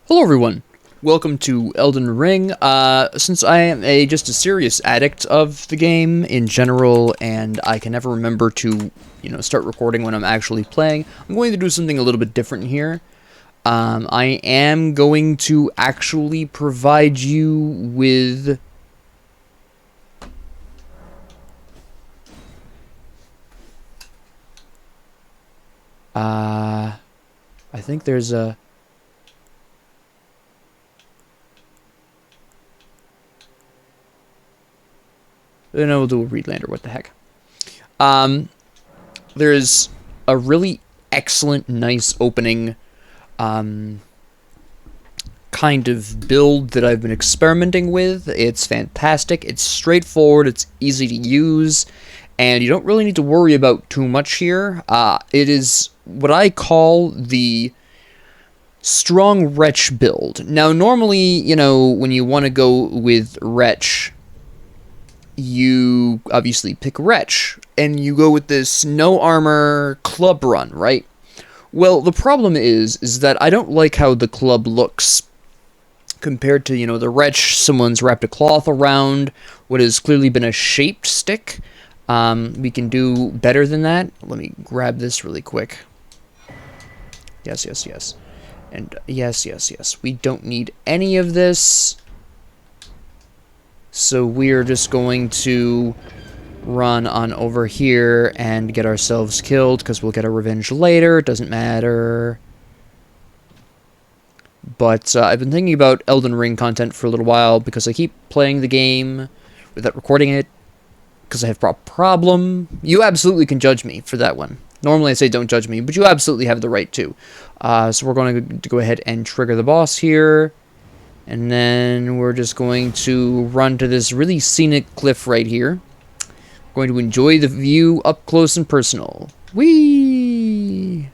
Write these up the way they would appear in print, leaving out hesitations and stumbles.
Hello everyone, welcome to Elden Ring. Since I am just a serious addict of the game in general, and I can never remember to, start recording when I'm actually playing, I'm going to do something a little bit different here. I am going to actually provide you with... I think there's a... Then we'll do a Reedlander, what the heck. There's a really excellent, nice opening kind of build that I've been experimenting with. It's fantastic, it's straightforward, it's easy to use, and you don't really need to worry about too much here. It is what I call the strong Wretch build. Now, normally, when you want to go with Wretch, you obviously pick Wretch, and you go with this no armor club run, right? Well, the problem is that I don't like how the club looks compared to, the Wretch. Someone's wrapped a cloth around what has clearly been a shaped stick. We can do better than that. Let me grab this really quick. Yes, yes, yes. And yes, yes, yes. We don't need any of this. So we're just going to run on over here and get ourselves killed, because we'll get our revenge later. It doesn't matter. But I've been thinking about Elden Ring content for a little while, because I keep playing the game without recording it, because I have a problem. You absolutely can judge me for that one. Normally I say don't judge me, but you absolutely have the right to. So we're going to go ahead and trigger the boss here. And then we're just going to run to this really scenic cliff right here. We're going to enjoy the view up close and personal. Whee!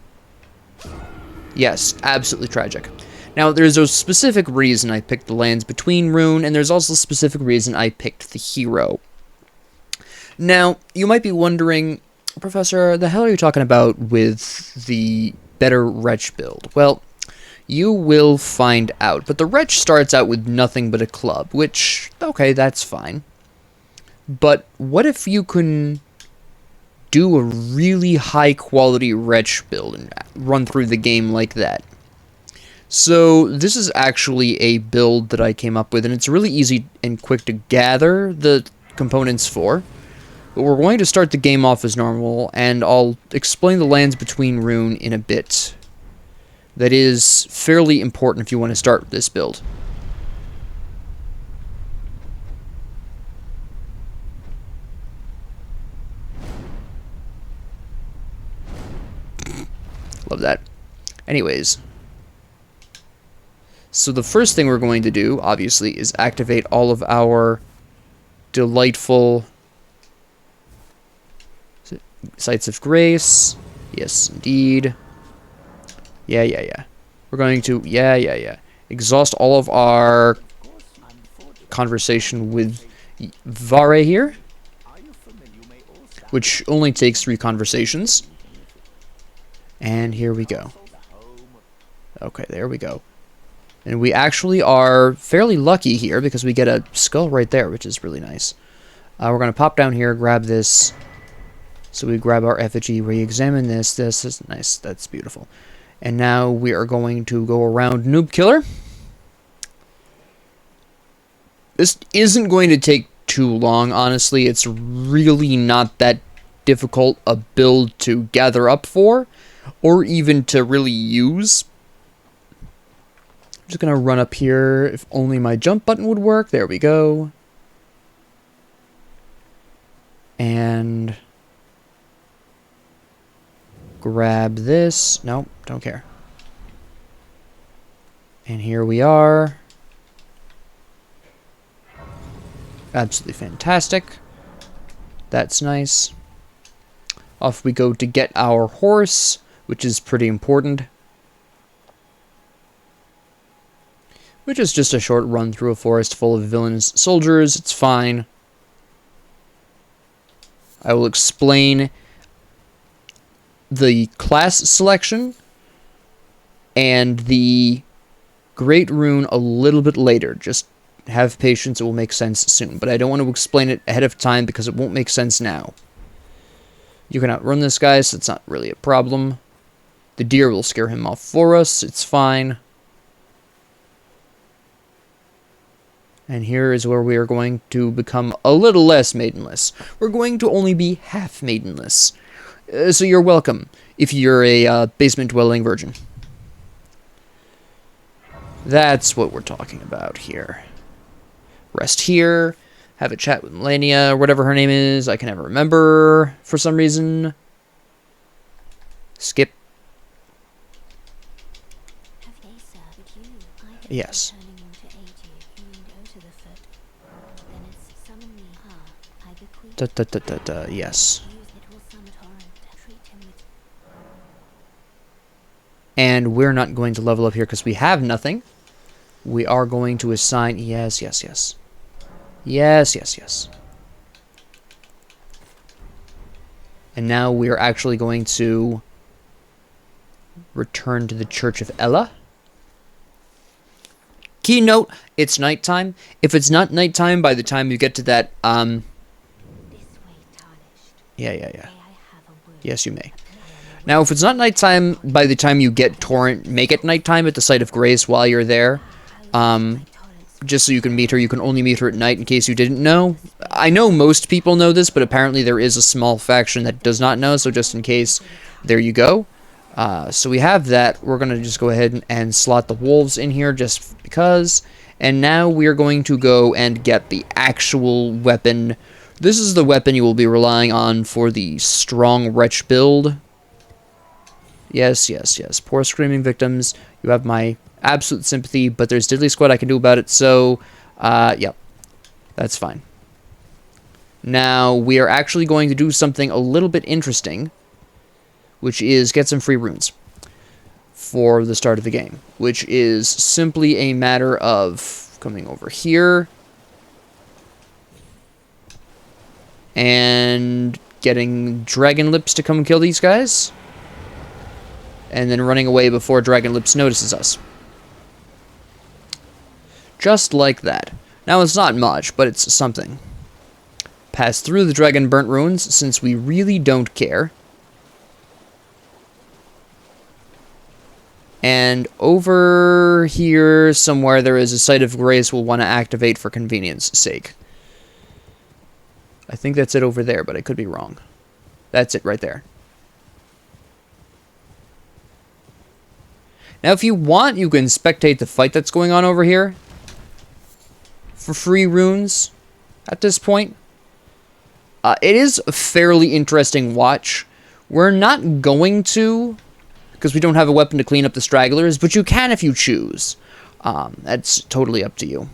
Yes, absolutely tragic. Now, there's a specific reason I picked the Lands Between rune, and there's also a specific reason I picked the hero. Now, you might be wondering, Professor, the hell are you talking about with the better Wretch build? Well, you will find out. But the Wretch starts out with nothing but a club, which, okay, that's fine. But what if you can do a really high-quality Wretch build and run through the game like that? So this is actually a build that I came up with, and it's really easy and quick to gather the components for. But we're going to start the game off as normal, and I'll explain the Lands Between rune in a bit. That is fairly important if you want to start this build. Love that. Anyways. So the first thing we're going to do, obviously, is activate all of our delightful Sites of Grace. Yes, indeed. Yeah. We're going to, exhaust all of our conversation with Vare here, which only takes 3 conversations. And here we go. Okay, there we go. And we actually are fairly lucky here, because we get a skull right there, which is really nice. We're going to pop down here, grab this. So we grab our effigy, re-examine this. This is nice. That's beautiful. And now we are going to go around Noob Killer. This isn't going to take too long, honestly. It's really not that difficult a build to gather up for, or even to really use. I'm just going to run up here. If only my jump button would work. There we go. And grab this. Nope, don't care. And here we are. Absolutely fantastic. That's nice. Off we go to get our horse, which is pretty important. Which is just a short run through a forest full of villainous soldiers. It's fine. I will explain the class selection and the Great Rune a little bit later. Just have patience, it will make sense soon. But I don't want to explain it ahead of time because it won't make sense now. You can outrun this guy, so it's not really a problem. The deer will scare him off for us, it's fine. And here is where we are going to become a little less maidenless. We're going to only be half maidenless. So you're welcome, if you're a basement-dwelling virgin. That's what we're talking about here. Rest here, have a chat with Melania, or whatever her name is. I can never remember for some reason. Skip. Yes. Yes. And we're not going to level up here because we have nothing. We are going to assign... Yes. And now we are actually going to return to the Church of Ella. Keynote, it's nighttime. If it's not nighttime by the time you get to that, Yeah. Yes, you may. Now, if it's not nighttime by the time you get Torrent, make it nighttime at the Site of Grace while you're there. Just so you can meet her. You can only meet her at night in case you didn't know. I know most people know this, but apparently there is a small faction that does not know, so just in case, there you go. So we have that. We're going to just go ahead and slot the wolves in here just because. And now we are going to go and get the actual weapon. This is the weapon you will be relying on for the strong Wretch build. Yes. Poor screaming victims. You have my absolute sympathy, but there's diddly squat I can do about it, so, yep. That's fine. Now, we are actually going to do something a little bit interesting, which is get some free runes for the start of the game, which is simply a matter of coming over here and getting Dragon Lips to come kill these guys, and then running away before Dragon Lips notices us. Just like that. Now, it's not much, but it's something. Pass through the Dragon Burnt Ruins, since we really don't care. And over here somewhere there is a Site of Grace we'll want to activate for convenience sake. I think that's it over there, but I could be wrong. That's it right there. Now, if you want, you can spectate the fight that's going on over here for free runes at this point. It is a fairly interesting watch. We're not going to, because we don't have a weapon to clean up the stragglers, but you can if you choose. That's totally up to you. I'm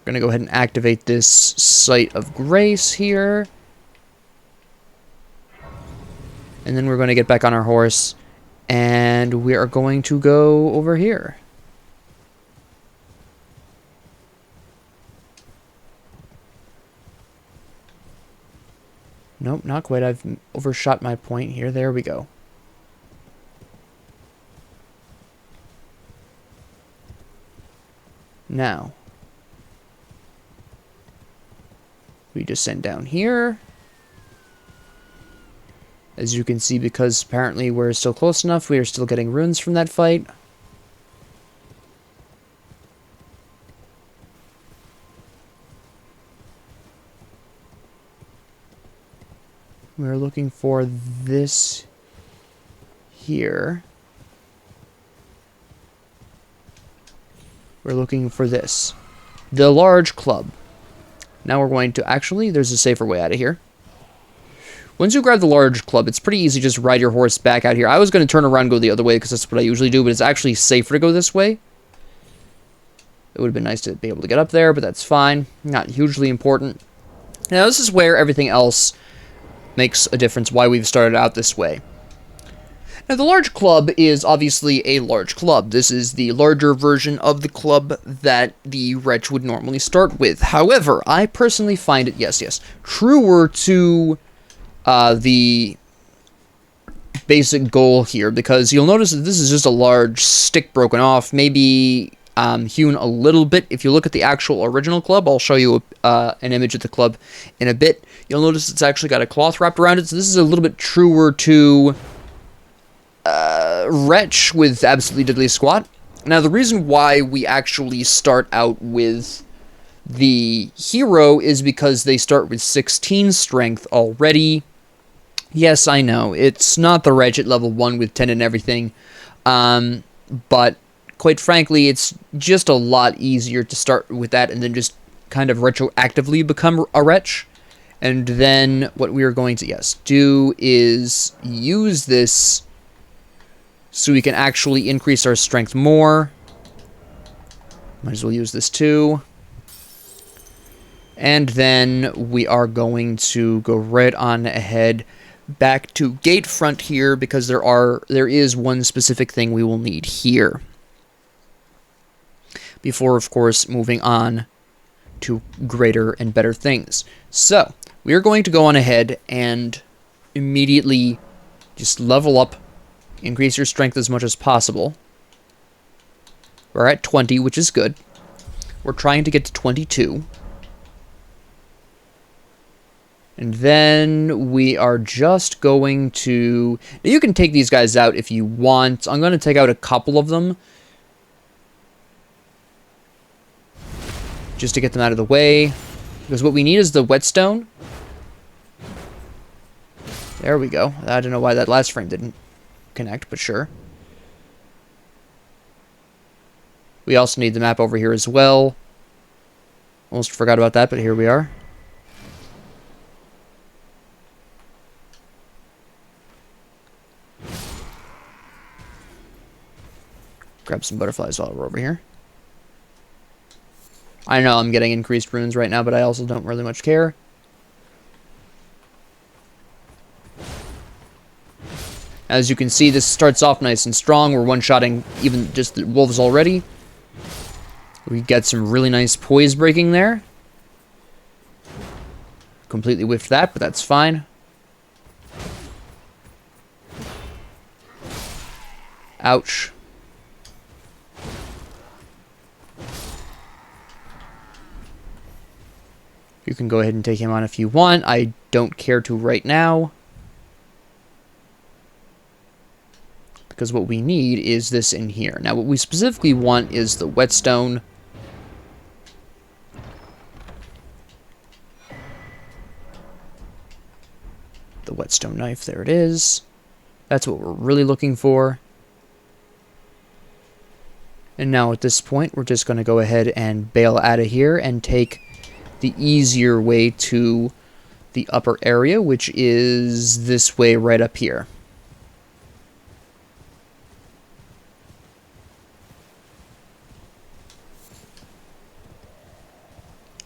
going to go ahead and activate this Site of Grace here. And then we're going to get back on our horse, and we are going to go over here. Nope, not quite. I've overshot my point here. There we go. Now, we descend down here. As you can see, because apparently we're still close enough, we are still getting runes from that fight. We're looking for this here. We're looking for this. The large club. Now we're going to... Actually, there's a safer way out of here. Once you grab the large club, it's pretty easy to just ride your horse back out here. I was going to turn around and go the other way because that's what I usually do, but it's actually safer to go this way. It would have been nice to be able to get up there, but that's fine. Not hugely important. Now, this is where everything else makes a difference, why we've started out this way. Now, the large club is obviously a large club. This is the larger version of the club that the Wretch would normally start with. However, I personally find it, yes, truer to the basic goal here, because you'll notice that this is just a large stick broken off, maybe hewn a little bit. If you look at the actual original club, I'll show you an image of the club in a bit. You'll notice it's actually got a cloth wrapped around it, so this is a little bit truer to Wretch with Absolutely Deadly Squat. Now, the reason why we actually start out with the hero is because they start with 16 strength already. Yes, I know, it's not the Wretch at level 1 with 10 and everything, but quite frankly, it's just a lot easier to start with that and then just kind of retroactively become a Wretch. And then what we are going to, do is use this so we can actually increase our strength more. Might as well use this too. And then we are going to go right on ahead back to gate front here, because there is one specific thing we will need here before, of course, moving on to greater and better things. So we are going to go on ahead and immediately just level up, increase your strength as much as possible. We're at 20, which is good. We're trying to get to 22. And then we are just going to... Now, you can take these guys out if you want. I'm going to take out a couple of them, just to get them out of the way, because what we need is the whetstone. There we go. I don't know why that last frame didn't connect, but sure. We also need the map over here as well. Almost forgot about that, but here we are. Grab some butterflies while we're over here. I know I'm getting increased runes right now, but I also don't really much care. As you can see, this starts off nice and strong. We're one-shotting even just the wolves already. We get some really nice poise breaking there. Completely whiffed that, but that's fine. Ouch. You can go ahead and take him on if you want. I don't care to right now, because what we need is this in here. Now, what we specifically want is the whetstone. The whetstone knife, there it is. That's what we're really looking for. And now at this point, we're just going to go ahead and bail out of here and take the easier way to the upper area, which is this way right up here.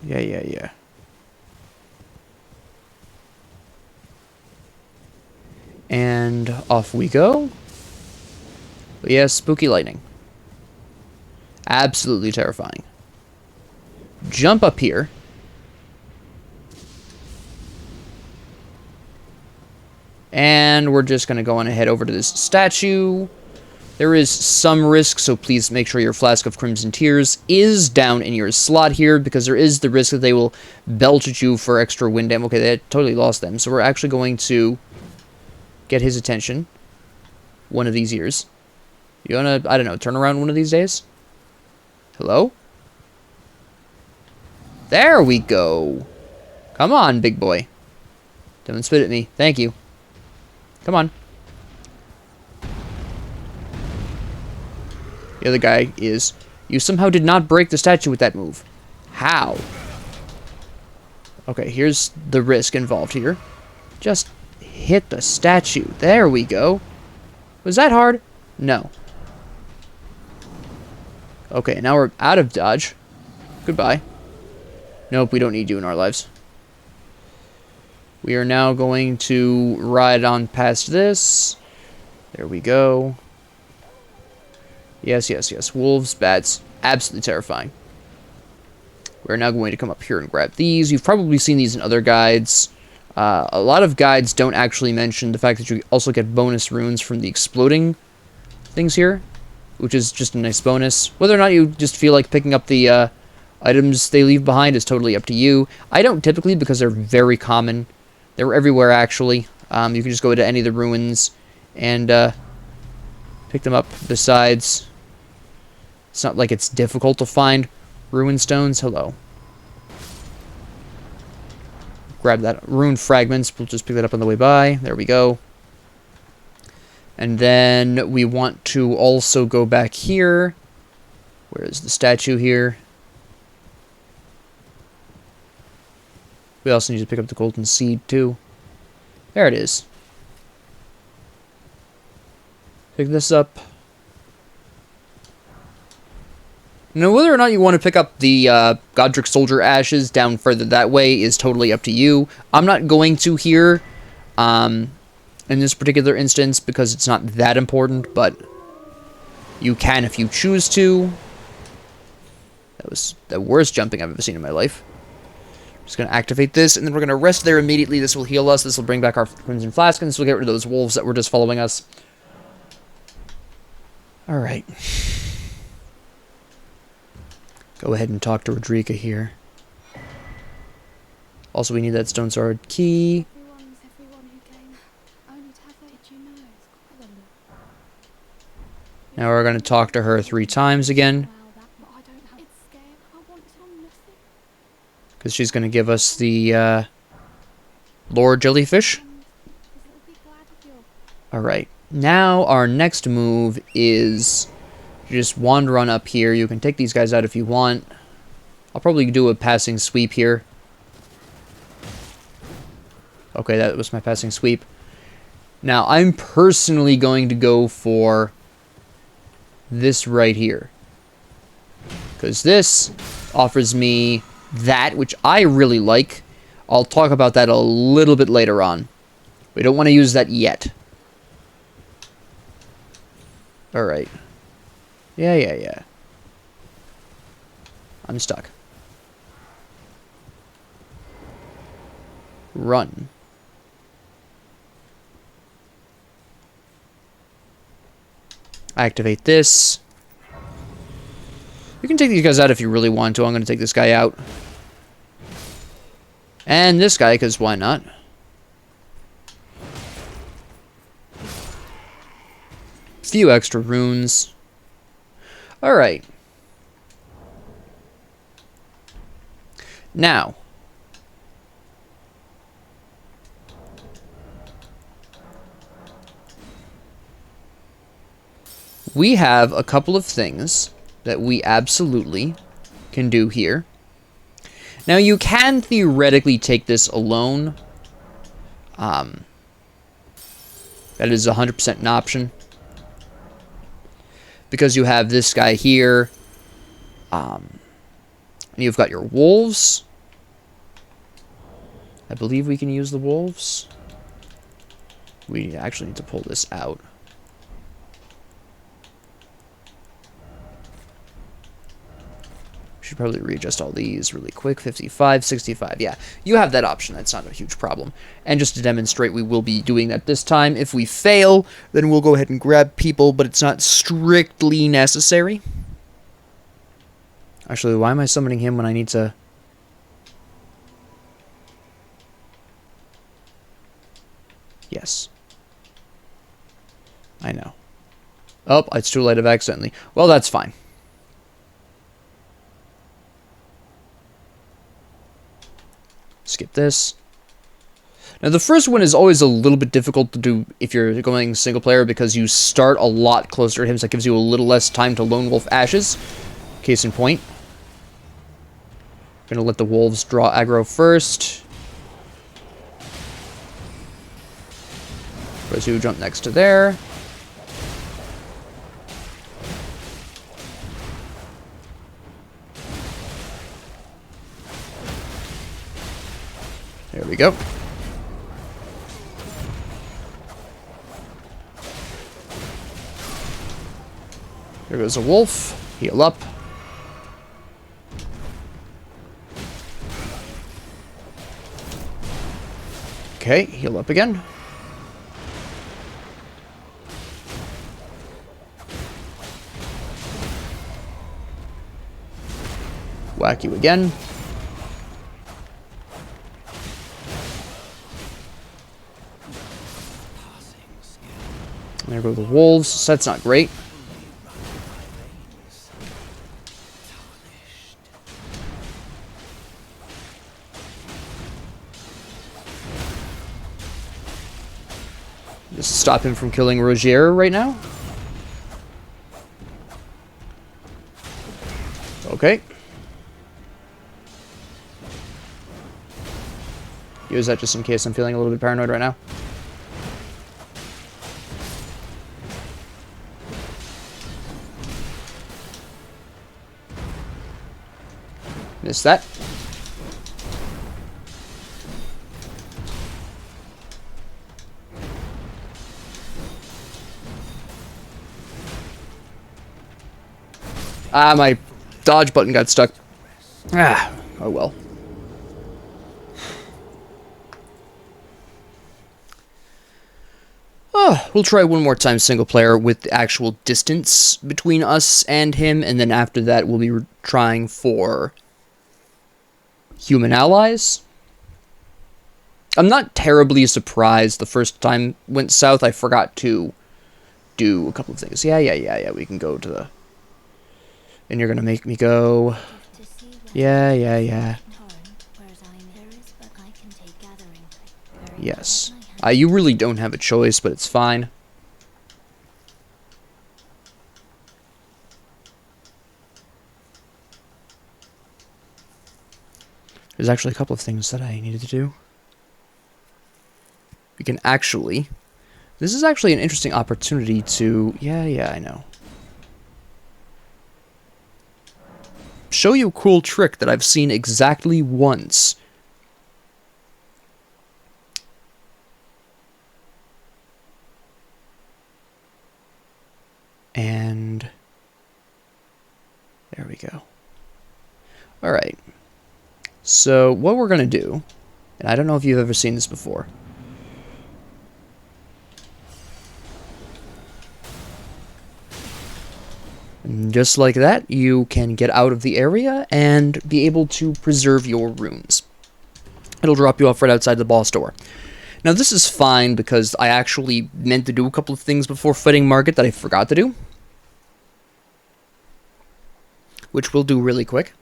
Yeah. And off we go. But yeah, spooky lightning. Absolutely terrifying. Jump up here. And we're just going to go on ahead over to this statue. There is some risk, so please make sure your Flask of Crimson Tears is down in your slot here, because there is the risk that they will belch at you for extra wind damage. Okay, they totally lost them. So we're actually going to get his attention one of these years. You want to, I don't know, turn around one of these days? Hello? There we go. Come on, big boy. Don't spit at me. Thank you. Come on. The other guy is... You somehow did not break the statue with that move. How? Okay, here's the risk involved here. Just hit the statue. There we go. Was that hard? No. Okay, now we're out of dodge. Goodbye. Nope, we don't need you in our lives. We are now going to ride on past this. There we go. Yes. Wolves, bats. Absolutely terrifying. We're now going to come up here and grab these. You've probably seen these in other guides. A lot of guides don't actually mention the fact that you also get bonus runes from the exploding things here, which is just a nice bonus. Whether or not you just feel like picking up the items they leave behind is totally up to you. I don't typically, because they're very common. They're everywhere, actually. You can just go to any of the ruins and pick them up. Besides, it's not like it's difficult to find rune stones. Hello. Grab that rune fragments. We'll just pick that up on the way by. There we go. And then we want to also go back here. Where is the statue here? We also need to pick up the golden seed too. There it is. Pick this up. Now, whether or not you want to pick up the Godric Soldier Ashes down further that way is totally up to you. I'm not going to here in this particular instance because it's not that important, but you can if you choose to. That was the worst jumping I've ever seen in my life. Just going to activate this, and then we're going to rest there immediately. This will heal us. This will bring back our Crimson Flask, and this will get rid of those wolves that were just following us. Alright. Go ahead and talk to Rodrika here. Also, we need that Stone Sword key. Now we're going to talk to her 3 times again. Because she's going to give us the Lord Jellyfish. Alright. Now our next move is just wander on up here. You can take these guys out if you want. I'll probably do a passing sweep here. Okay, that was my passing sweep. Now, I'm personally going to go for this right here. Because this offers me that, which I really like. I'll talk about that a little bit later on. We don't want to use that yet. Alright. Yeah. I'm stuck. Run. Activate this. You can take these guys out if you really want to. I'm going to take this guy out. And this guy, because why not? Few extra runes. Alright. Now. We have a couple of things that we absolutely can do here. Now, you can theoretically take this alone. That is 100% an option. Because you have this guy here. And you've got your wolves. I believe we can use the wolves. We actually need to pull this out. Should probably readjust all these really quick. 55, 65. Yeah, you have that option. That's not a huge problem. And just to demonstrate, we will be doing that this time. If we fail, then we'll go ahead and grab people, but it's not strictly necessary. Actually, why am I summoning him when I need to... Yes. I know. Oh, it's too late. I've accidentally. Well, that's fine. Skip this. Now, the first one is always a little bit difficult to do if you're going single player because you start a lot closer to him, so that gives you a little less time to Lone Wolf Ashes. Case in point. Gonna let the wolves draw aggro first. Whereas you jump next to there. There we go. There goes a wolf. Heal up. Okay, heal up again. Whack you again. There go the wolves, so that's not great. Just stop him from killing Rogier right now. Okay. Use that just in case I'm feeling a little bit paranoid right now. Missed that. Ah, my dodge button got stuck. Ah, oh well. Oh, we'll try one more time single player with the actual distance between us and him, and then after that we'll be trying for human allies. I'm not terribly surprised the first time went south. I forgot to do a couple of things. Yeah, we can go to the... And you're gonna make me go... Yeah. Yes. You really don't have a choice, but it's fine. There's actually a couple of things that I needed to do. We can actually... This is actually an interesting opportunity to... Yeah, I know. Show you a cool trick that I've seen exactly once. And... There we go. Alright. So, what we're going to do... And I don't know if you've ever seen this before. And just like that, you can get out of the area and be able to preserve your runes. It'll drop you off right outside the boss door. Now this is fine because I actually meant to do a couple of things before fighting Margit that I forgot to do. Which we'll do really quick.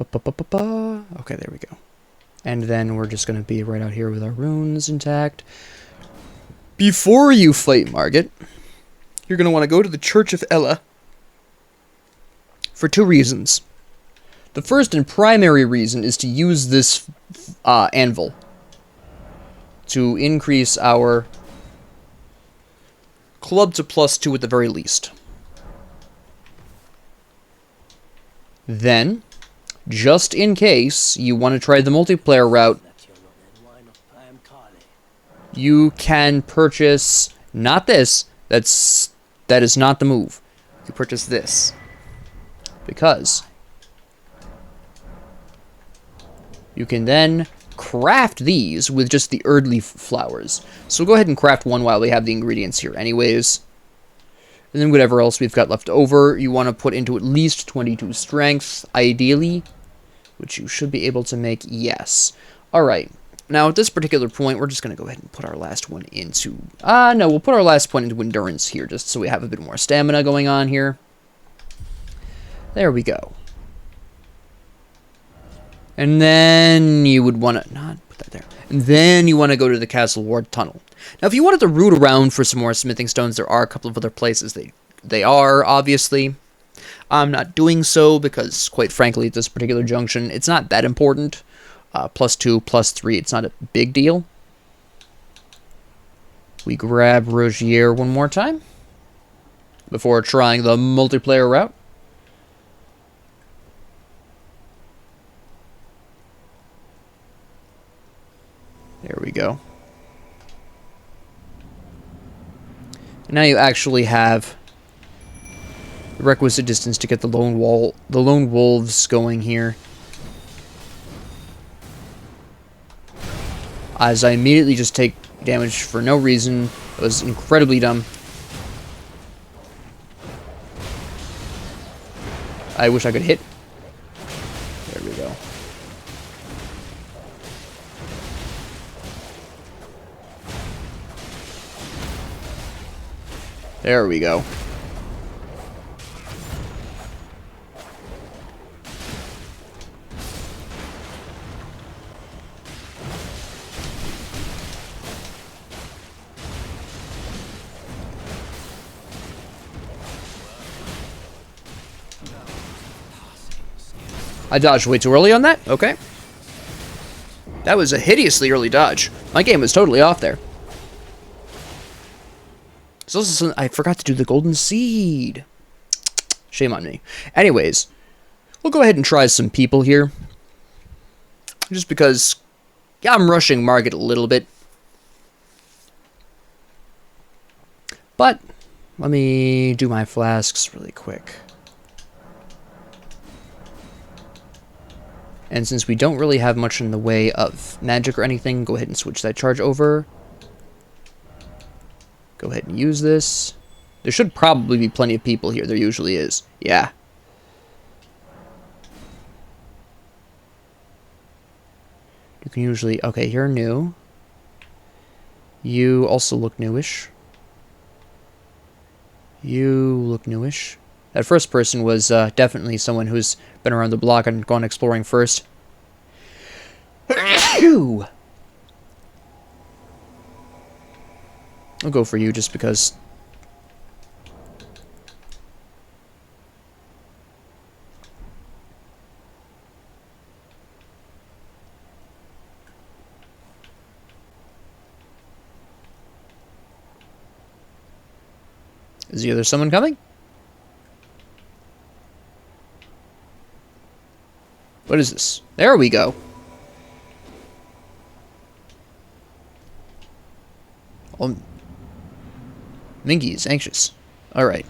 Okay, there we go. And then we're just going to be right out here with our runes intact. Before you fight Margit, you're going to want to go to the Church of Ella for two reasons. The first and primary reason is to use this anvil to increase our club to +2 at the very least. Then... Just in case you want to try the multiplayer route, you can purchase not this. That is not the move. You purchase this because you can then craft these with just the Erdleaf flowers. So go ahead and craft one while we have the ingredients here, anyways. And then whatever else we've got left over, you want to put into at least 22 strength, ideally. Which you should be able to make, yes. Alright, now at this particular point, we're just going to go ahead and put our last one into... no, we'll put our last point into endurance here, just so we have a bit more stamina going on here. There we go. And then you would want to... Not put that there. And then you want to go to the Castle Ward Tunnel. Now, if you wanted to root around for some more smithing stones, there are a couple of other places they are, obviously. I'm not doing so because, quite frankly, at this particular junction, it's not that important. +2, +3, it's not a big deal. We grab Rogier one more time before trying the multiplayer route. There we go. Now you actually have the requisite distance to get the lone wolves going here. As I immediately just take damage for no reason. It was incredibly dumb. I wish I could hit. There we go. There we go. I dodged way too early on that? Okay. That was a hideously early dodge. My game was totally off there. There's also something, I forgot to do the golden seed. Shame on me. Anyways, we'll go ahead and try some people here. Just because, yeah, I'm rushing Margit a little bit. But, let me do my flasks really quick. And since we don't really have much in the way of magic or anything, go ahead and switch that charge over. Go ahead and use this. There should probably be plenty of people here. There usually is. Yeah. You can usually... Okay, you're new. You also look newish. You look newish. That first person was definitely someone who's been around the block and gone exploring first. I'll go for you just because. Is the other someone coming? What is this? There we go. Oh, Mingy is anxious. Alright.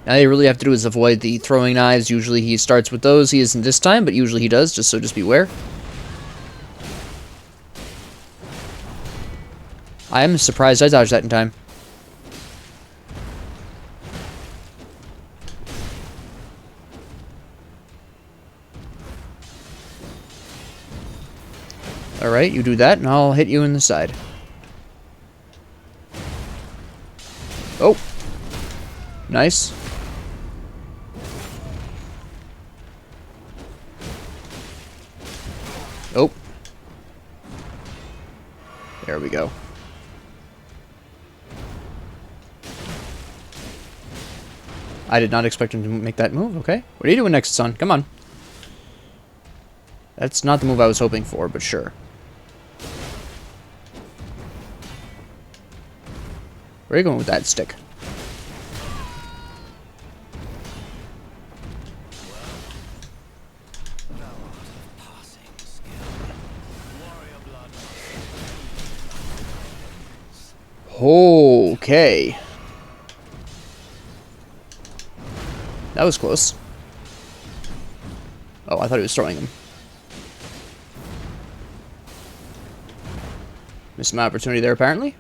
Now all you really have to do is avoid the throwing knives. Usually he starts with those. He isn't this time, but usually he does, so just beware. I am surprised I dodged that in time. Alright, you do that, and I'll hit you in the side. Oh. Nice. Oh. There we go. I did not expect him to make that move, okay. What are you doing next, son? Come on. That's not the move I was hoping for, but sure. Where are you going with that stick? Okay. That was close. Oh, I thought he was throwing him. Missed my opportunity there, apparently.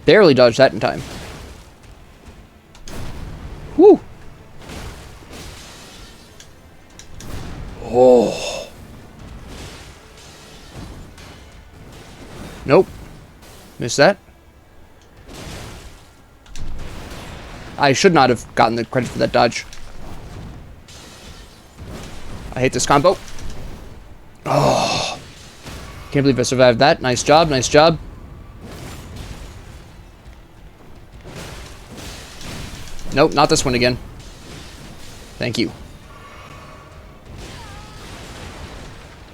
Barely dodged that in time. Woo! Oh. Nope. Missed that. I should not have gotten the credit for that dodge. I hate this combo. Oh. Can't believe I survived that. Nice job, nice job. Nope, not this one again. Thank you.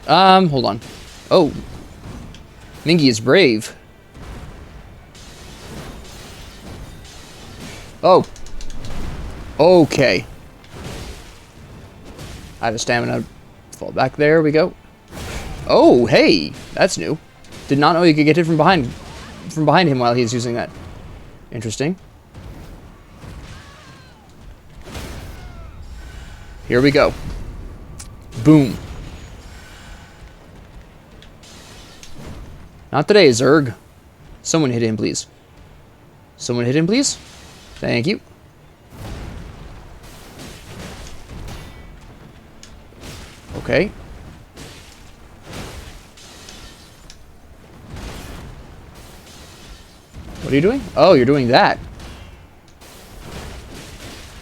Hold on. Oh. Mingy is brave. Oh. Okay. I have a stamina. Fall back. There we go. Oh, hey. That's new. Did not know you could get hit from behind from behind him while he's using that. Interesting. Here we go. Boom. Not today, Zerg. Someone hit him, please. Someone hit him, please. Thank you. Okay. What are you doing? Oh, you're doing that.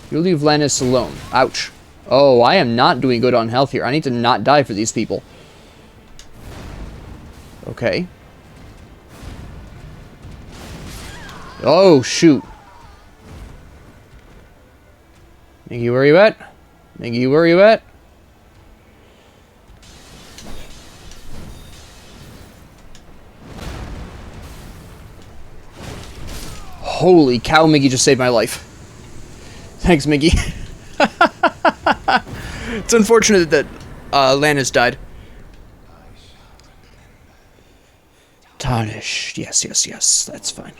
You leave Lannis alone. Ouch. Oh, I am not doing good on health here. I need to not die for these people. Okay. Oh, shoot. Miggy, where are you at? Miggy, where are you at? Holy cow, Miggy just saved my life. Thanks, Miggy. It's unfortunate that Lannis died. Tarnished. Yes, yes, yes. That's fine.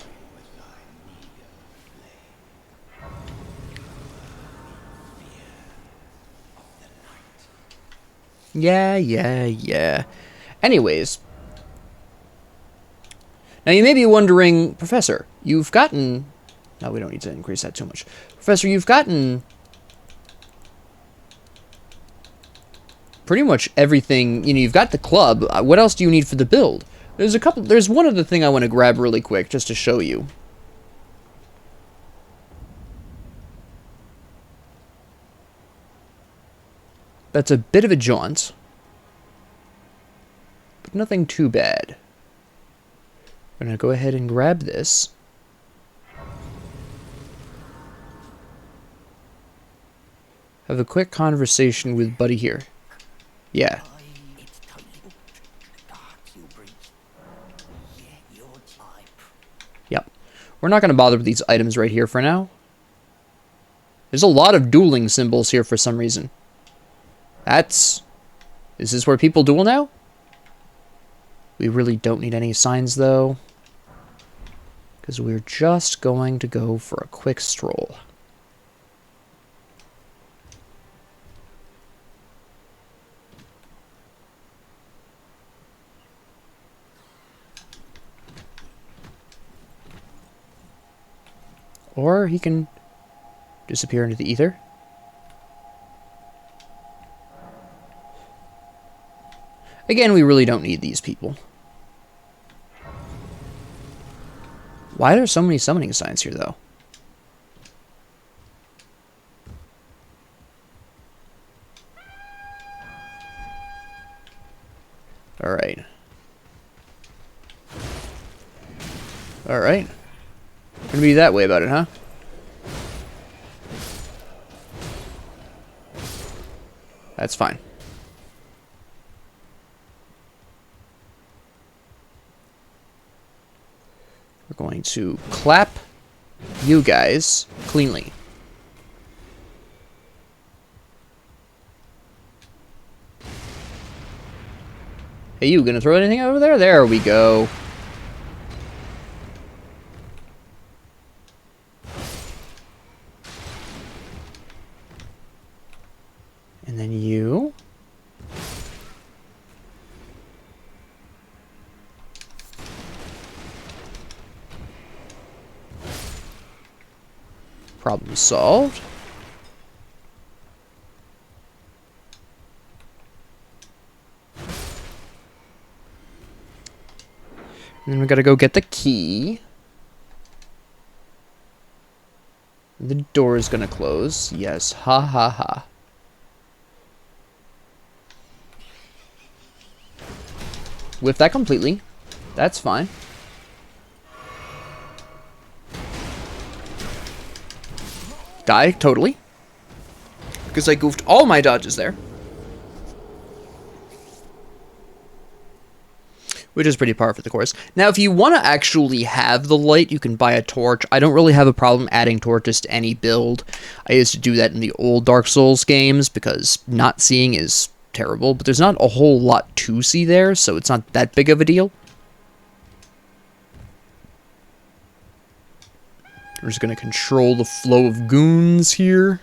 Yeah. Anyways. Now you may be wondering, Professor, you've gotten... No, we don't need to increase that too much. Professor, you've gotten... pretty much everything. You know, you've got the club. What else do you need for the build? There's one other thing I want to grab really quick, just to show you. That's a bit of a jaunt. But nothing too bad. I'm going to go ahead and grab this. Have a quick conversation with Buddy here. Yeah. Yep. We're not going to bother with these items right here for now. There's a lot of dueling symbols here for some reason. Is this where people duel now? We really don't need any signs, though. Because we're just going to go for a quick stroll. Or he can disappear into the ether. Again, we really don't need these people. Why are there so many summoning signs here, though? Alright. Alright. Gonna be that way about it, huh? That's fine. We're going to clap you guys cleanly. Hey, you gonna throw anything over there? There we go. And then you. Problem solved. And then we gotta go get the key. The door is gonna close. Yes, ha ha ha. Whiff that completely. That's fine. Die, totally. Because I goofed all my dodges there. Which is pretty par for the course. Now, if you want to actually have the light, you can buy a torch. I don't really have a problem adding torches to any build. I used to do that in the old Dark Souls games, because not seeing is terrible. But there's not a whole lot to see there, so it's not that big of a deal. We're just going to control the flow of goons here.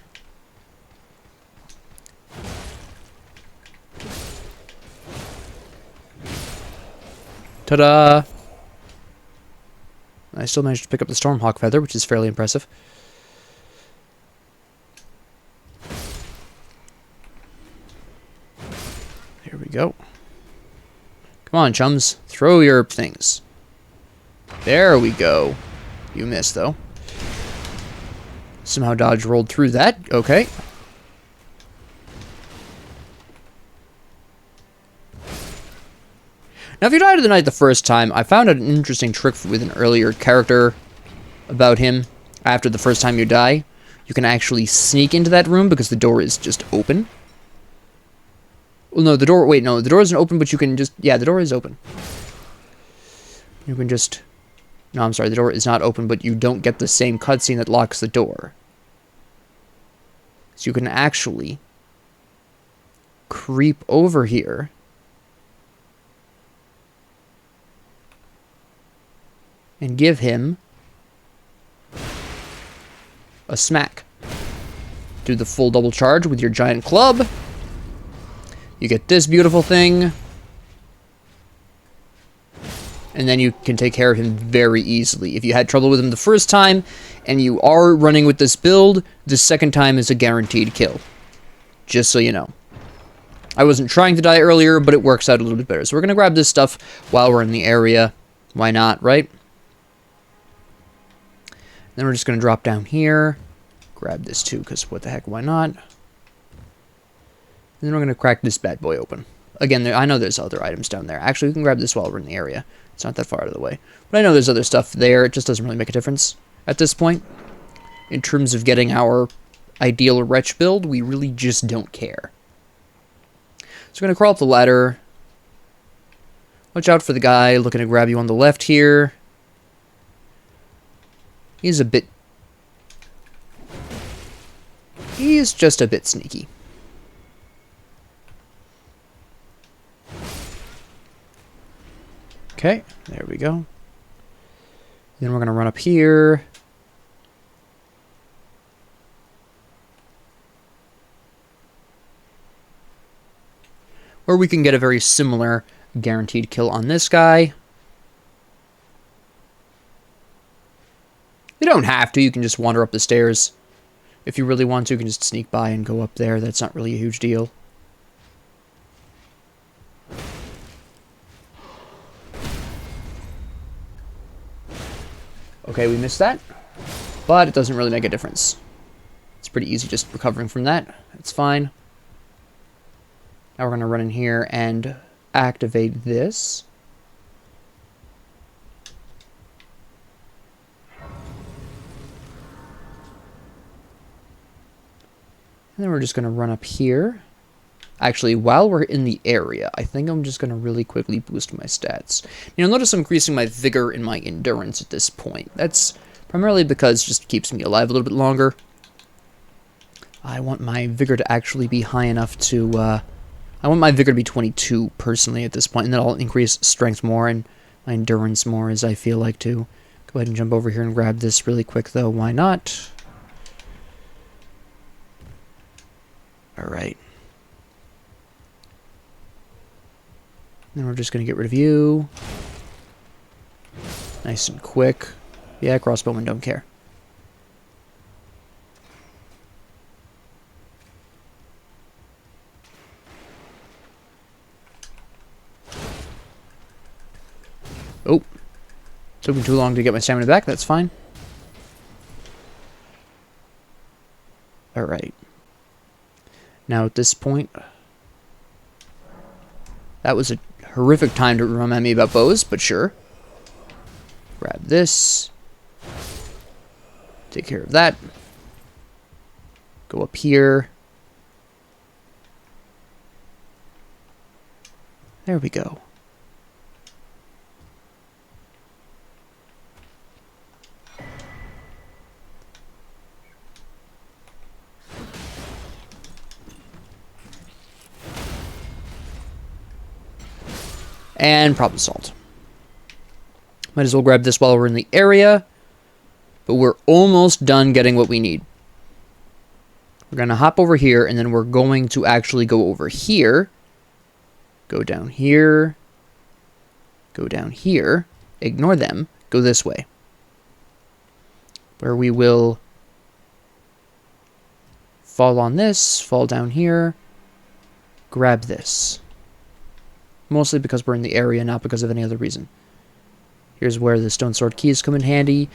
Ta-da! I still managed to pick up the Stormhawk Feather, which is fairly impressive. Here we go. Come on, chums. Throw your things. There we go. You missed, though. Somehow dodge rolled through that. Okay. Now, if you died of the night the first time, I found out an interesting trick with an earlier character about him. After the first time you die, you can actually sneak into that room because the door is just open. Well, no, the door... Wait, no, the door isn't open, but you can just... Yeah, the door is open. You can just... No, I'm sorry, the door is not open, but you don't get the same cutscene that locks the door. So you can actually creep over here. And give him a smack. Do the full double charge with your giant club. You get this beautiful thing. And then you can take care of him very easily. If you had trouble with him the first time, and you are running with this build, the second time is a guaranteed kill. Just so you know. I wasn't trying to die earlier, but it works out a little bit better. So we're going to grab this stuff while we're in the area. Why not, right? Then we're just going to drop down here. Grab this too, because what the heck, why not? And then we're going to crack this bad boy open. Again, I know there's other items down there. Actually, we can grab this while we're in the area. It's not that far out of the way. But I know there's other stuff there. It just doesn't really make a difference at this point. In terms of getting our ideal Wretch build, we really just don't care. So we're going to crawl up the ladder. Watch out for the guy looking to grab you on the left here. He's just a bit sneaky. Okay, there we go. Then we're going to run up here. Or we can get a very similar guaranteed kill on this guy. You don't have to, you can just wander up the stairs. If you really want to, you can just sneak by and go up there. That's not really a huge deal. Okay, we missed that. But it doesn't really make a difference. It's pretty easy just recovering from that. It's fine. Now we're going to run in here and activate this. And then we're just going to run up here. Actually, while we're in the area, I think I'm just going to really quickly boost my stats. You'll notice I'm increasing my vigor and my endurance at this point. That's primarily because it just keeps me alive a little bit longer. I want my vigor to actually be high enough to... I want my vigor to be 22, personally, at this point. And then I'll increase strength more and my endurance more as I feel like to. Go ahead and jump over here and grab this really quick, though. Why not? Alright. Then we're just going to get rid of you. Nice and quick. Yeah, crossbowmen don't care. Oh. Took me too long to get my stamina back. That's fine. Alright. Now at this point, that was a horrific time to remind me about bows, but sure. Grab this. Take care of that. Go up here. There we go. And problem solved. Might as well grab this while we're in the area. but we're almost done getting what we need. We're going to hop over here, and then we're going to actually go over here, go down here, go down here, ignore them, go this way, where we will fall on this, fall down here, grab this. Mostly because we're in the area, not because of any other reason. Here's where the stone sword keys come in handy.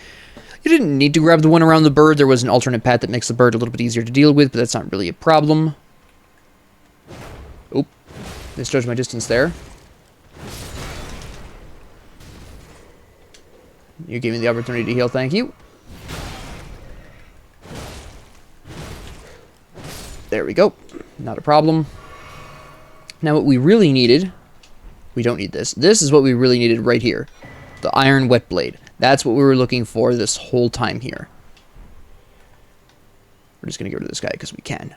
You didn't need to grab the one around the bird. There was an alternate path that makes the bird a little bit easier to deal with, but that's not really a problem. Oop. Misjudged my distance there. You gave me the opportunity to heal, thank you. There we go. Not a problem. Now what we really needed... We don't need this. This is what we really needed right here. The iron wet blade. That's what we were looking for this whole time here. We're just going to get rid of this guy because we can.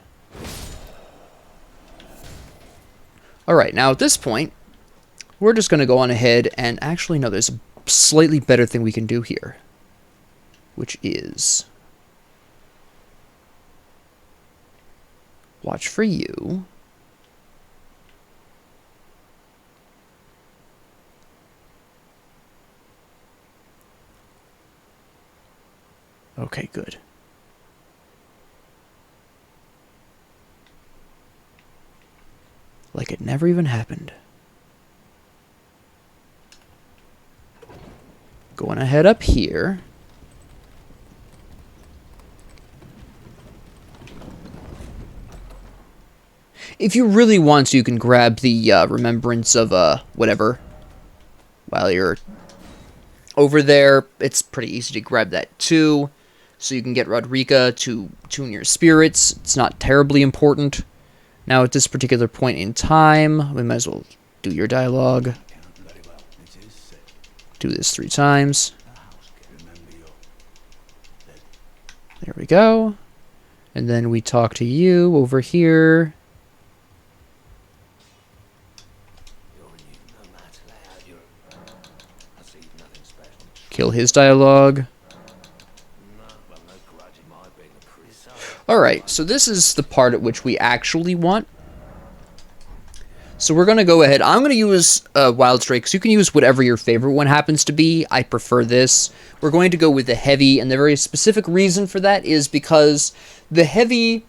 Alright, now at this point, we're just going to go on ahead and... Actually, no, there's a slightly better thing we can do here. Which is... Watch for you. Okay, good. Like it never even happened. Going ahead up here. If you really want to, you can grab the remembrance of whatever while you're over there. It's pretty easy to grab that too. So you can get Rodrika to tune your spirits. It's not terribly important. Now at this particular point in time, we might as well do your dialogue. Do this 3 times. There we go. And then we talk to you over here. Kill his dialogue. Alright, so this is the part at which we actually want. So we're going to go ahead. I'm going to use Wild Strike. So you can use whatever your favorite one happens to be. I prefer this. We're going to go with the heavy, and the very specific reason for that is because the heavy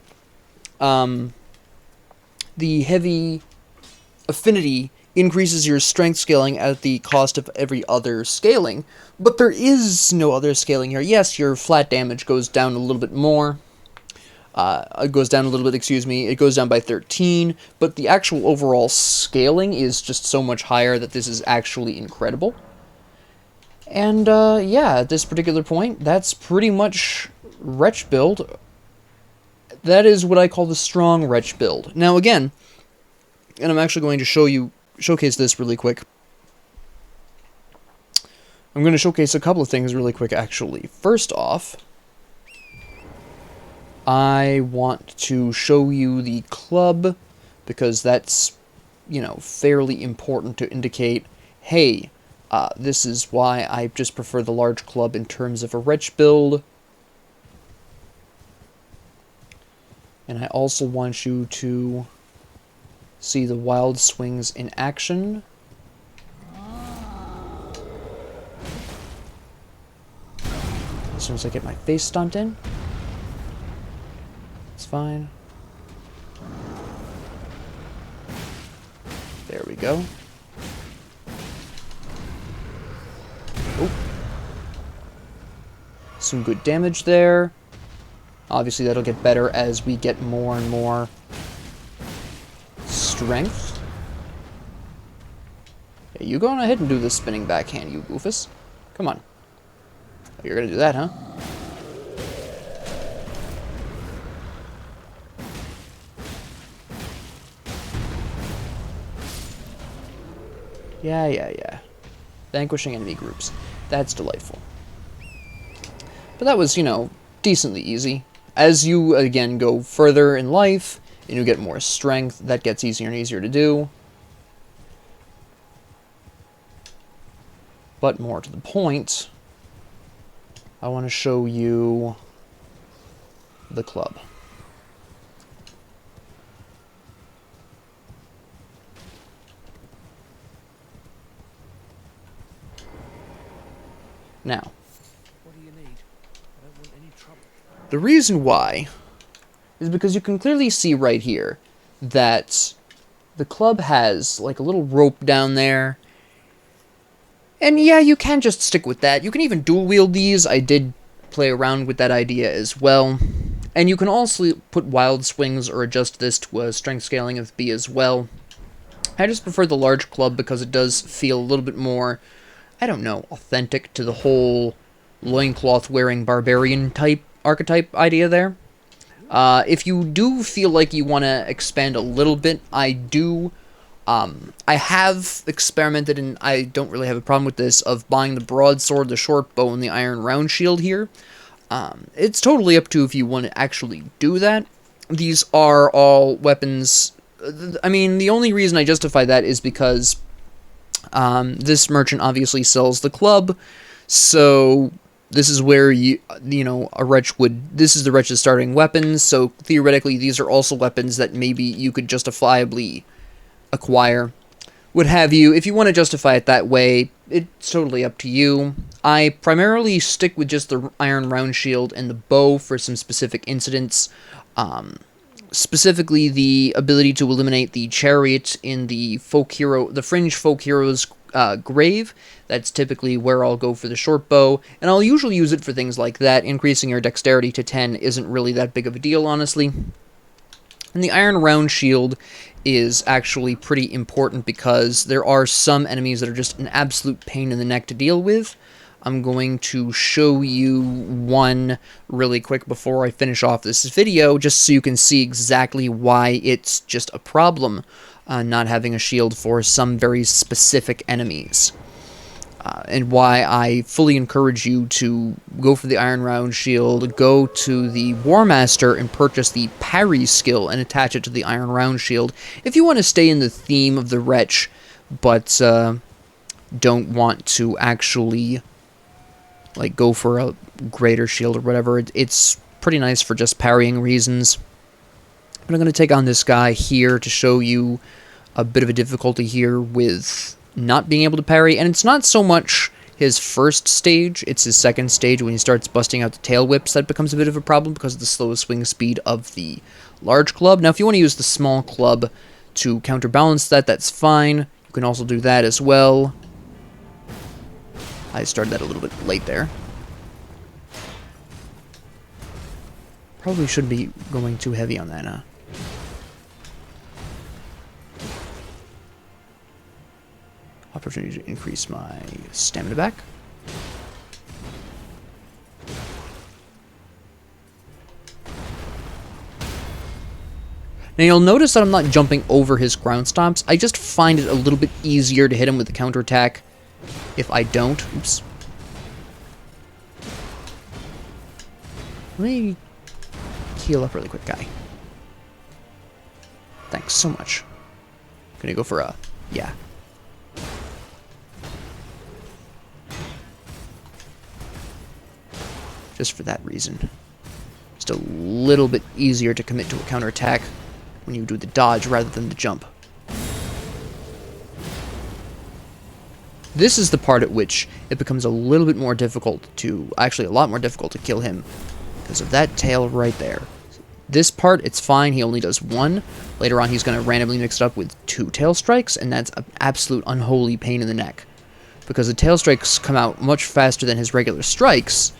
affinity increases your strength scaling at the cost of every other scaling, but there is no other scaling here. Yes, your flat damage goes down a little bit more. It goes down a little bit, excuse me. It goes down by 13, but the actual overall scaling is just so much higher that this is actually incredible. And, yeah, at this particular point, that's pretty much Wretch build. That is what I call the strong Wretch build. Now, again, and I'm actually going to showcase this really quick. I'm going to showcase a couple of things really quick, actually. First off, I want to show you the club, because that's, you know, fairly important to indicate, hey, this is why I just prefer the large club in terms of a Wretch build. And I also want you to see the wild swings in action. As soon as I get my face stomped in. It's fine. There we go. Oh. Some good damage there. Obviously that'll get better as we get more and more strength. Yeah, you go on ahead and do this spinning backhand, you goofus. Come on. Oh, you're gonna do that, huh? Yeah. Vanquishing enemy groups. That's delightful. But that was, you know, decently easy. As you, again, go further in life, and you get more strength, that gets easier and easier to do. But more to the point, I want to show you the club. Now, What do you need? I don't want any trouble. the reason why is because you can clearly see right here that the club has like a little rope down there. And yeah, you can just stick with that. You can even dual wield these. I did play around with that idea as well. And you can also put wild swings or adjust this to a strength scaling of B as well. I just prefer the large club because it does feel a little bit more, I don't know, authentic to the whole loincloth wearing barbarian type archetype idea there. If you do feel like you want to expand a little bit, I have experimented, and I don't really have a problem with this, of buying the broadsword, the short bow, and the iron round shield here. It's totally up to if you want to actually do that. These are all weapons. I mean, the only reason I justify that is because this merchant obviously sells the club, so this is where a wretch would. This is the wretch's starting weapons, so theoretically, these are also weapons that maybe you could justifiably acquire. Would have you, if you want to justify it that way, it's totally up to you. I primarily stick with just the iron round shield and the bow for some specific incidents. Specifically, the ability to eliminate the chariot in the fringe folk hero's grave. That's typically where I'll go for the short bow, and I'll usually use it for things like that. Increasing your dexterity to 10 isn't really that big of a deal, honestly. And the iron round shield is actually pretty important because there are some enemies that are just an absolute pain in the neck to deal with. I'm going to show you one really quick before I finish off this video, just so you can see exactly why it's just a problem not having a shield for some very specific enemies. And why I fully encourage you to go for the Iron Round Shield, go to the War Master and purchase the Parry skill and attach it to the Iron Round Shield if you want to stay in the theme of the Wretch, but don't want to actually like go for a greater shield or whatever. It's pretty nice for just parrying reasons. But I'm going to take on this guy here to show you a bit of a difficulty here with not being able to parry, and it's not so much his first stage, it's his second stage when he starts busting out the tail whips that becomes a bit of a problem because of the slow swing speed of the large club. Now, if you want to use the small club to counterbalance that, that's fine. You can also do that as well. I started that a little bit late there. Probably shouldn't be going too heavy on that, huh? Opportunity to increase my stamina back. Now you'll notice that I'm not jumping over his ground stomps. I just find it a little bit easier to hit him with the counterattack if I don't. Oops. Let me heal up really quick, guy. Thanks so much. Gonna go for a... yeah. Just for that reason. Just a little bit easier to commit to a counterattack when you do the dodge rather than the jump. This is the part at which it becomes a little bit more difficult to... actually, a lot more difficult to kill him because of that tail right there. This part, it's fine. He only does one. Later on, he's going to randomly mix it up with 2 tail strikes, and that's an absolute unholy pain in the neck. Because the tail strikes come out much faster than his regular strikes.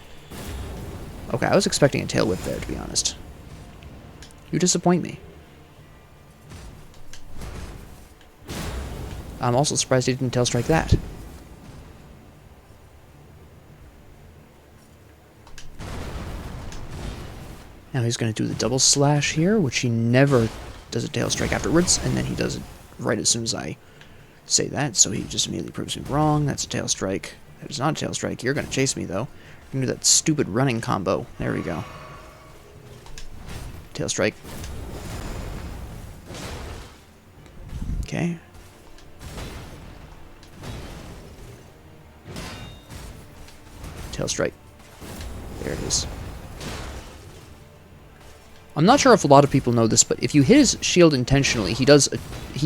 Okay, I was expecting a tail whip there, to be honest. You disappoint me. I'm also surprised he didn't tail strike that. Now he's going to do the double slash here, which he never does a tail strike afterwards, and then he does it right as soon as I say that, so he just immediately proves me wrong. That's a tail strike. That is not a tail strike. You're going to chase me, though. You're going to do that stupid running combo. There we go. Tail strike. Okay. Tail strike. There it is. I'm not sure if a lot of people know this, but if you hit his shield intentionally, he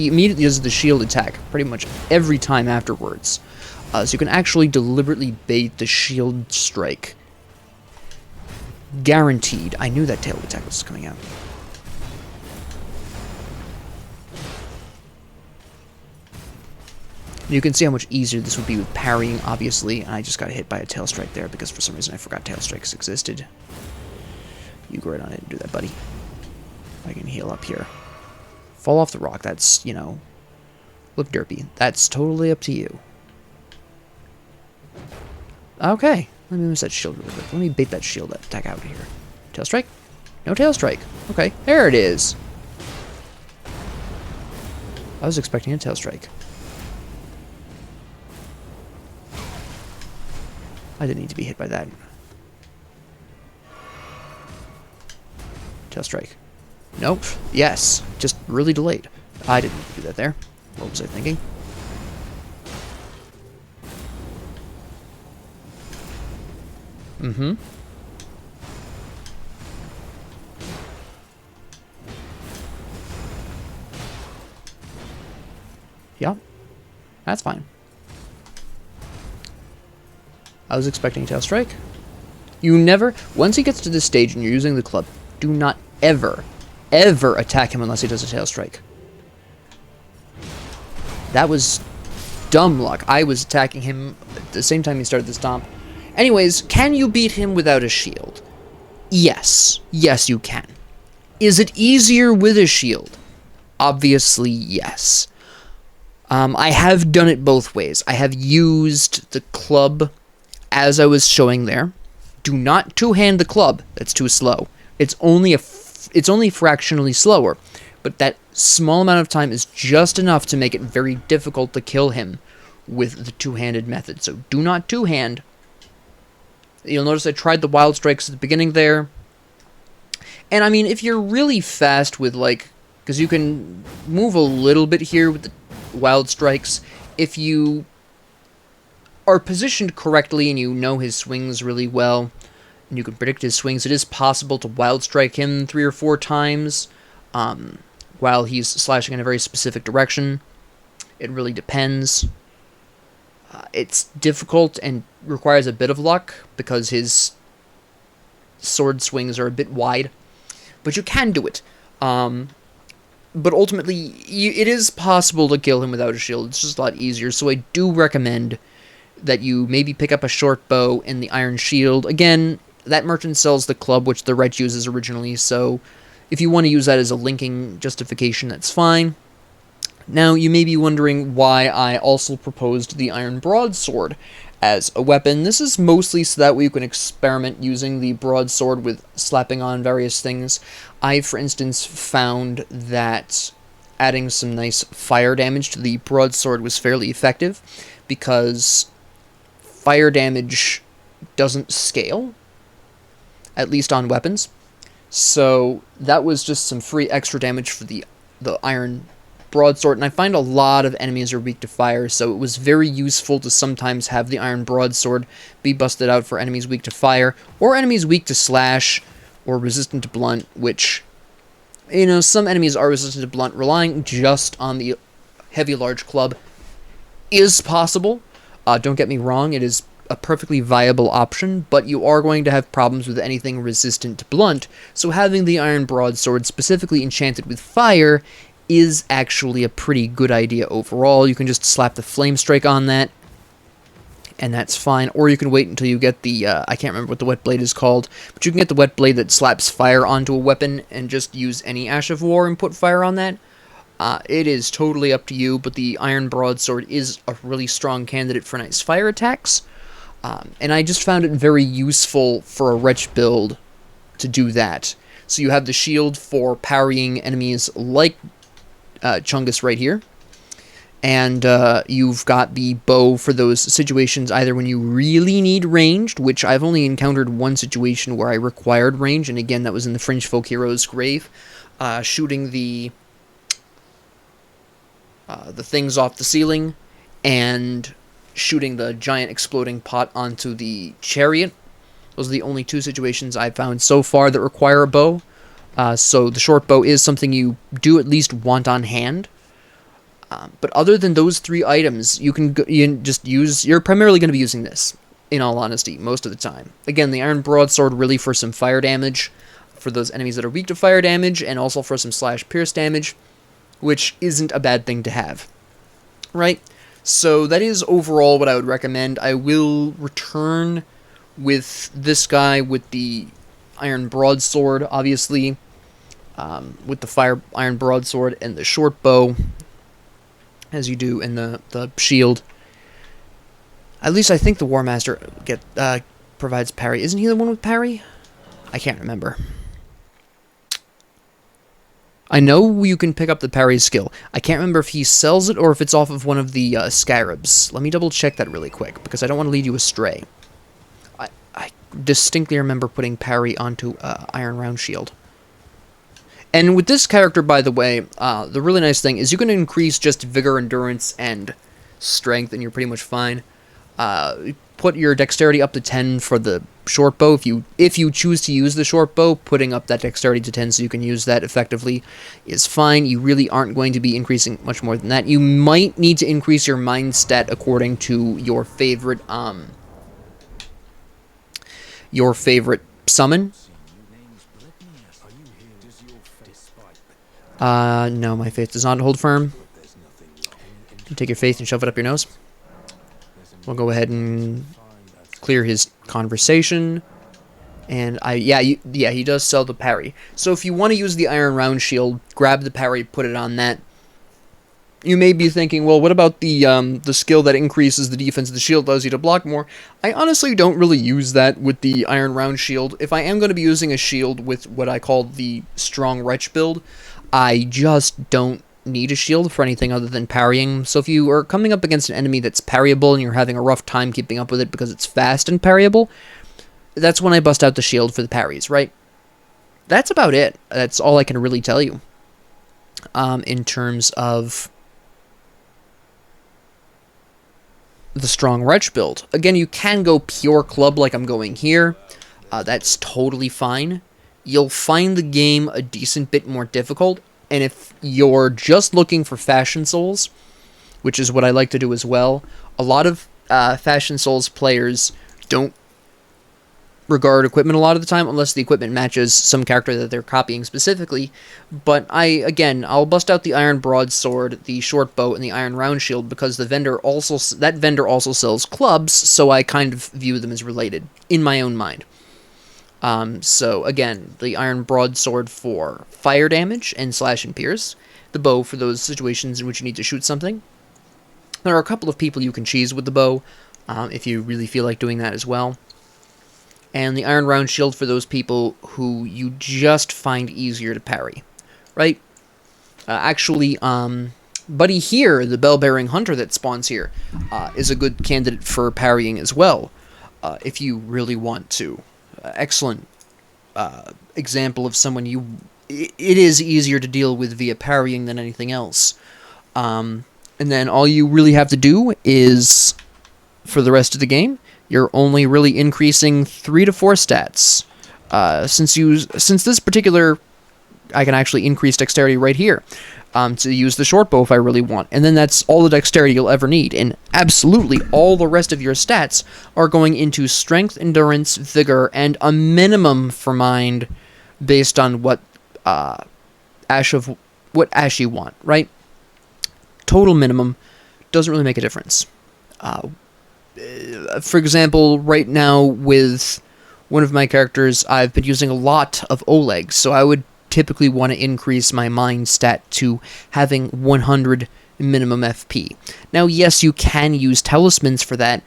immediately does the shield attack pretty much every time afterwards. So you can actually deliberately bait the shield strike. Guaranteed. I knew that tail attack was coming out. You can see how much easier this would be with parrying, obviously, and I just got hit by a tail strike there because for some reason I forgot tail strikes existed. You go right on it and do that, buddy. I can heal up here. Fall off the rock, that's, you know, look derpy. That's totally up to you. Okay, let me miss that shield really quick. Let me bait that shield attack out here. Tail strike? No tail strike. Okay, there it is. I was expecting a tail strike. I didn't need to be hit by that. Tail strike. Nope. Yes. Just really delayed. I didn't do that there. What was I thinking? Mm-hmm. Yeah. That's fine. I was expecting a tail strike. You never... Once he gets to this stage and you're using the club, do not ever attack him unless he does a tail strike. That was dumb luck. I was attacking him at the same time he started the stomp. Anyways, can you beat him without a shield? Yes. Yes, you can. Is it easier with a shield? Obviously, yes. I have done it both ways. I have used the club as I was showing there. Do not two-hand the club. That's too slow. It's only fractionally slower, but that small amount of time is just enough to make it very difficult to kill him with the two-handed method. So do not two-hand. You'll notice I tried the wild strikes at the beginning there. And I mean, if you're really fast with like, because you can move a little bit here with the wild strikes, if you are positioned correctly and you know his swings really well, and you can predict his swings, it is possible to wild strike him 3 or 4 times while he's slashing in a very specific direction. It really depends. It's difficult and requires a bit of luck because his sword swings are a bit wide, but you can do it. But ultimately, it is possible to kill him without a shield. It's just a lot easier, so I do recommend that you maybe pick up a short bow and the iron shield. Again, that merchant sells the club, which the Wretch uses originally, so if you want to use that as a linking justification, that's fine. Now, you may be wondering why I also proposed the iron broadsword as a weapon. This is mostly so that way you can experiment using the broadsword with slapping on various things. I, for instance, found that adding some nice fire damage to the broadsword was fairly effective, because fire damage doesn't scale, at least on weapons. So that was just some free extra damage for the iron broadsword, and I find a lot of enemies are weak to fire, so it was very useful to sometimes have the iron broadsword be busted out for enemies weak to fire, or enemies weak to slash, or resistant to blunt, which, you know, some enemies are resistant to blunt. Relying just on the heavy large club is possible. Don't get me wrong, it is a perfectly viable option, but you are going to have problems with anything resistant to blunt, so having the iron broadsword specifically enchanted with fire is actually a pretty good idea overall. You can just slap the flame strike on that, and that's fine. Or you can wait until you get the, I can't remember what the wet blade is called, but you can get the wet blade that slaps fire onto a weapon and just use any Ash of War and put fire on that. It is totally up to you, but the iron broadsword is a really strong candidate for nice fire attacks. And I just found it very useful for a Wretch build to do that. So you have the shield for parrying enemies like Chungus right here, and you've got the bow for those situations either when you really need ranged, which I've only encountered one situation where I required range, and again that was in the Fringe Folk Hero's grave, shooting the things off the ceiling and shooting the giant exploding pot onto the chariot Those are the only two situations I've found so far that require a bow. So the short bow is something you do at least want on hand. But other than those three items, you can just use. You're primarily going to be using this, in all honesty, most of the time. Again, the Iron Broadsword really for some fire damage, for those enemies that are weak to fire damage, and also for some slash pierce damage, which isn't a bad thing to have. Right? So that is overall what I would recommend. I will return with this guy with the Iron Broadsword, obviously, with the fire Iron Broadsword and the short bow, as you do in the shield. At least I think the War Master provides parry. Isn't he the one with parry? I can't remember. I know you can pick up the parry skill. I can't remember if he sells it or if it's off of one of the scarabs. Let me double check that really quick, because I don't want to lead you astray. I distinctly remember putting parry onto Iron Round Shield. And with this character, by the way, the really nice thing is you can increase just vigor, endurance, and strength, and you're pretty much fine. Put your dexterity up to 10 for the short bow. If you choose to use the short bow, putting up that dexterity to 10 so you can use that effectively is fine. You really aren't going to be increasing much more than that. You might need to increase your mind stat according to your favorite summon. No, my faith does not hold firm. You take your faith and shove it up your nose. We'll go ahead and clear his conversation. And he does sell the parry. So if you want to use the Iron Round Shield, grab the parry, put it on that. You may be thinking, well, what about the skill that increases the defense of the shield, allows you to block more? I honestly don't really use that with the Iron Round Shield. If I am going to be using a shield with what I call the Strong Wretch build, I just don't need a shield for anything other than parrying. So if you are coming up against an enemy that's parryable and you're having a rough time keeping up with it because it's fast and parryable, that's when I bust out the shield for the parries, right? That's about it. That's all I can really tell you in terms of the Strong Wretch build. Again, you can go pure club like I'm going here. That's totally fine. You'll find the game a decent bit more difficult, and if you're just looking for Fashion Souls, which is what I like to do as well, a lot of Fashion Souls players don't regard equipment a lot of the time, unless the equipment matches some character that they're copying specifically. But I'll bust out the Iron Broadsword, the short bow, and the Iron Round Shield because that vendor also sells clubs, so I kind of view them as related in my own mind. So again, the Iron Broadsword for fire damage and slash and pierce, the bow for those situations in which you need to shoot something. There are a couple of people you can cheese with the bow, if you really feel like doing that as well. And the Iron Round Shield for those people who you just find easier to parry, right? Buddy here, the Bell-Bearing Hunter that spawns here, is a good candidate for parrying as well, if you really want to. Excellent example of someone it is easier to deal with via parrying than anything else. And then all you really have to do is, for the rest of the game, you're only really increasing 3 to 4 stats. Since this particular, I can actually increase dexterity right here to use the short bow if I really want. And then that's all the dexterity you'll ever need. And absolutely all the rest of your stats are going into strength, endurance, vigor, and a minimum for mind based on what ash you want, right? Total minimum doesn't really make a difference. For example, right now with one of my characters, I've been using a lot of Oleg, so I would typically want to increase my mind stat to having 100 minimum FP. Now, yes, you can use talismans for that,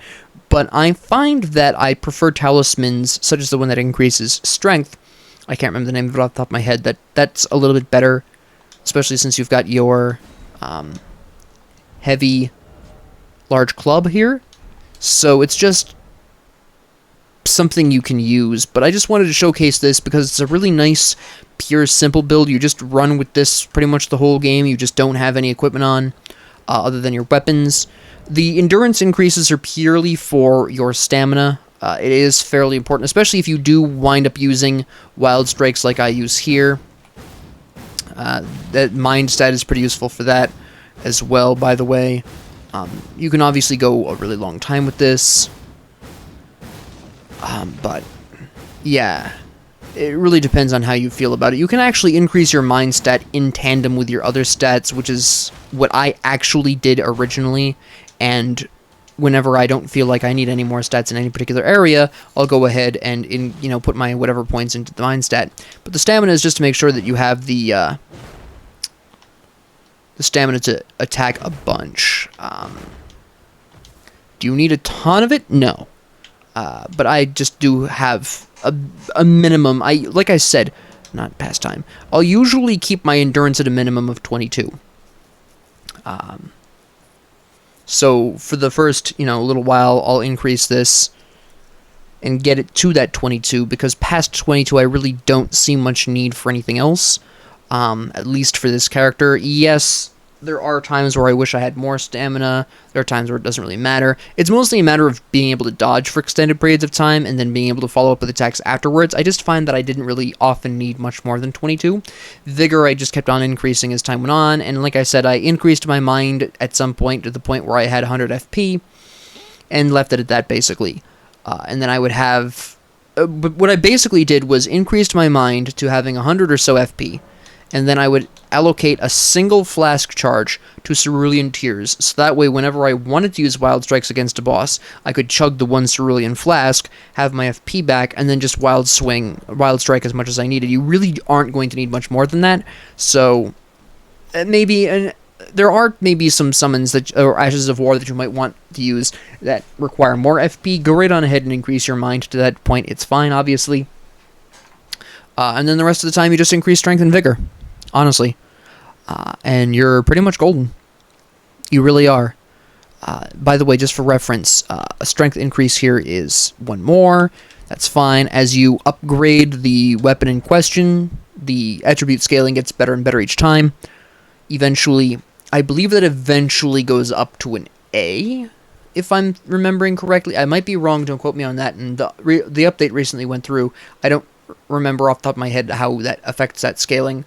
but I find that I prefer talismans, such as the one that increases strength. I can't remember the name of it off the top of my head. That's a little bit better, especially since you've got your heavy, large club here. So it's just something you can use, but I just wanted to showcase this because it's a really nice, pure, simple build. You just run with this pretty much the whole game. You just don't have any equipment on other than your weapons. The endurance increases are purely for your stamina. It is fairly important, especially if you do wind up using wild strikes like I use here. That mind stat is pretty useful for that as well, by the way. You can obviously go a really long time with this. But, yeah. It really depends on how you feel about it. You can actually increase your mind stat in tandem with your other stats, which is what I actually did originally. And whenever I don't feel like I need any more stats in any particular area, I'll go ahead and put my whatever points into the mind stat. But the stamina is just to make sure that you have the stamina to attack a bunch. Do you need a ton of it? No. But I just do have a minimum. Like I said, not past time. I'll usually keep my endurance at a minimum of 22. So for the first, little while, I'll increase this and get it to that 22, because past 22, I really don't see much need for anything else, at least for this character. Yes, there are times where I wish I had more stamina. There are times where it doesn't really matter. It's mostly a matter of being able to dodge for extended periods of time and then being able to follow up with attacks afterwards. I just find that I didn't really often need much more than 22. Vigor, I just kept on increasing as time went on, and like I said, I increased my mind at some point to the point where I had 100 FP and left it at that, basically. And then I would have... but what I basically did was increased my mind to having 100 or so FP, and then I would allocate a single flask charge to Cerulean Tears, so that way whenever I wanted to use Wild Strikes against a boss, I could chug the one Cerulean flask, have my FP back, and then just Wild Strike as much as I needed. You really aren't going to need much more than that, so there are maybe some summons or Ashes of War that you might want to use that require more FP. Go right on ahead and increase your mind to that point. It's fine, obviously. And then the rest of the time you just increase strength and vigor, honestly. And you're pretty much golden. You really are. By the way, just for reference, a strength increase here is 1 more. That's fine. As you upgrade the weapon in question, the attribute scaling gets better and better each time. Eventually, I believe that eventually goes up to an A, if I'm remembering correctly. I might be wrong, don't quote me on that, and the update recently went through. I don't remember off the top of my head how that affects that scaling.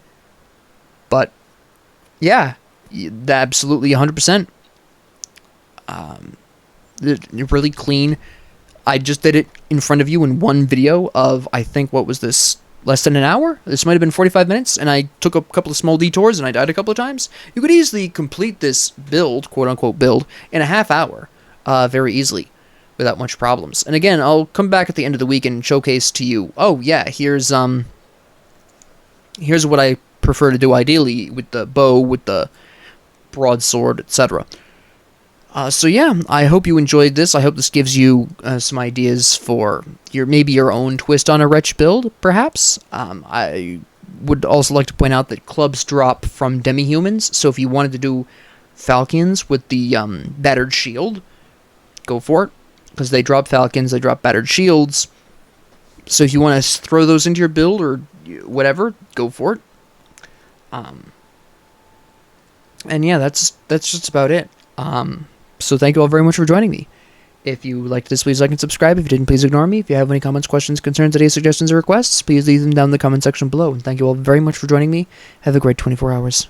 But, yeah, absolutely 100%. Really clean. I just did it in front of you in one video of, I think, what was this, less than an hour? This might have been 45 minutes, and I took a couple of small detours, and I died a couple of times. You could easily complete this build, quote-unquote build, in a half hour, very easily, without much problems. And again, I'll come back at the end of the week and showcase to you, oh yeah, here's what I prefer to do ideally with the bow, with the broadsword, etc. So yeah, I hope you enjoyed this. I hope this gives you some ideas for maybe your own twist on a Wretch build, perhaps. I would also like to point out that clubs drop from demi-humans, so if you wanted to do falcons with the battered shield, go for it, because they drop falcons, they drop battered shields. So if you want to throw those into your build or whatever, go for it. And yeah, that's just about it. So thank you all very much for joining me. If you liked this, please like and subscribe. If you didn't, please ignore me. If you have any comments, questions, concerns, ideas, suggestions, or requests, please leave them down in the comment section below. And thank you all very much for joining me. Have a great 24 hours.